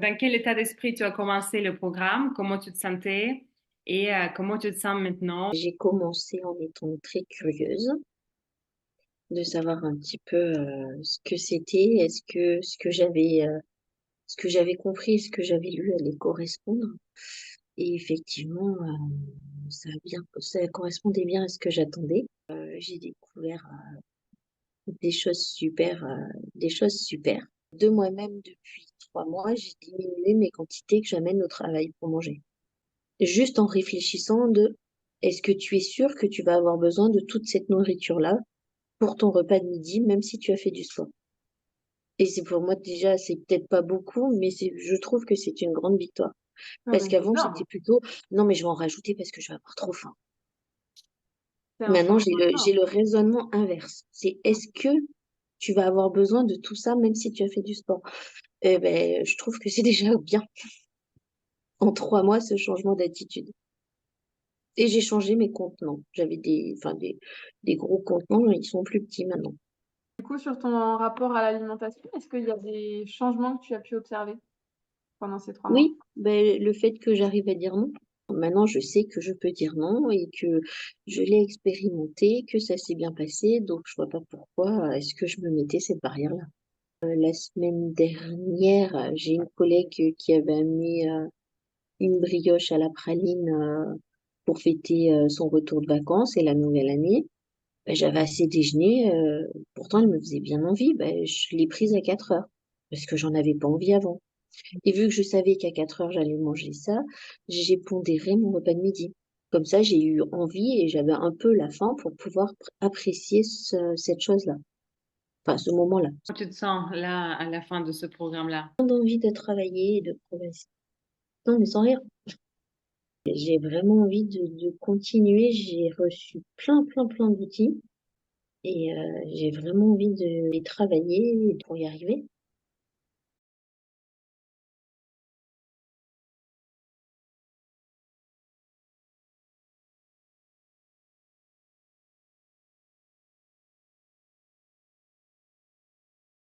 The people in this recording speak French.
Dans quel état d'esprit tu as commencé le programme? Comment tu te sentais? Et comment tu te sens maintenant? J'ai commencé en étant très curieuse de savoir un petit peu ce que c'était, est-ce que ce que j'avais compris, ce que j'avais lu allait correspondre. Et effectivement, ça correspondait bien à ce que j'attendais. J'ai découvert des choses super, des choses super. De moi-même, depuis 3 mois, j'ai diminué mes quantités que j'amène au travail pour manger. Juste en réfléchissant de, est-ce que tu es sûr que tu vas avoir besoin de toute cette nourriture-là pour ton repas de midi, même si tu as fait du sport? Et c'est pour moi déjà, c'est peut-être pas beaucoup, mais je trouve que c'est une grande victoire. Ah, Parce mais c'est qu'avant, énorme. j'étais plutôt, non, mais je vais en rajouter parce que je vais avoir trop faim. C'est un Maintenant, changement j'ai énorme. le raisonnement inverse. C'est est-ce que tu vas avoir besoin de tout ça, même si tu as fait du sport? Eh ben, je trouve que c'est déjà bien en 3 mois ce changement d'attitude. Et j'ai changé mes contenants. J'avais des gros contenants, ils sont plus petits maintenant. Du coup, sur ton rapport à l'alimentation, est-ce qu'il y a des changements que tu as pu observer pendant ces 3 mois? Oui, ben, le fait que j'arrive à dire non. Maintenant, je sais que je peux dire non et que je l'ai expérimenté, que ça s'est bien passé, donc je vois pas pourquoi est-ce que je me mettais cette barrière-là. La semaine dernière, j'ai une collègue qui avait amené une brioche à la praline pour fêter son retour de vacances et la nouvelle année. Ben, j'avais assez déjeuné, pourtant elle me faisait bien envie. Ben, je l'ai prise à 4 heures parce que j'en avais pas envie avant. Et vu que je savais qu'à 4 heures j'allais manger ça, j'ai pondéré mon repas de midi. Comme ça, j'ai eu envie et j'avais un peu la faim pour pouvoir apprécier cette chose-là, enfin ce moment-là. Comment tu te sens là à la fin de ce programme-là? J'ai envie de travailler et de progresser. Non, mais sans rire. J'ai vraiment envie de continuer. J'ai reçu plein, plein, plein d'outils et j'ai vraiment envie de les travailler pour y arriver.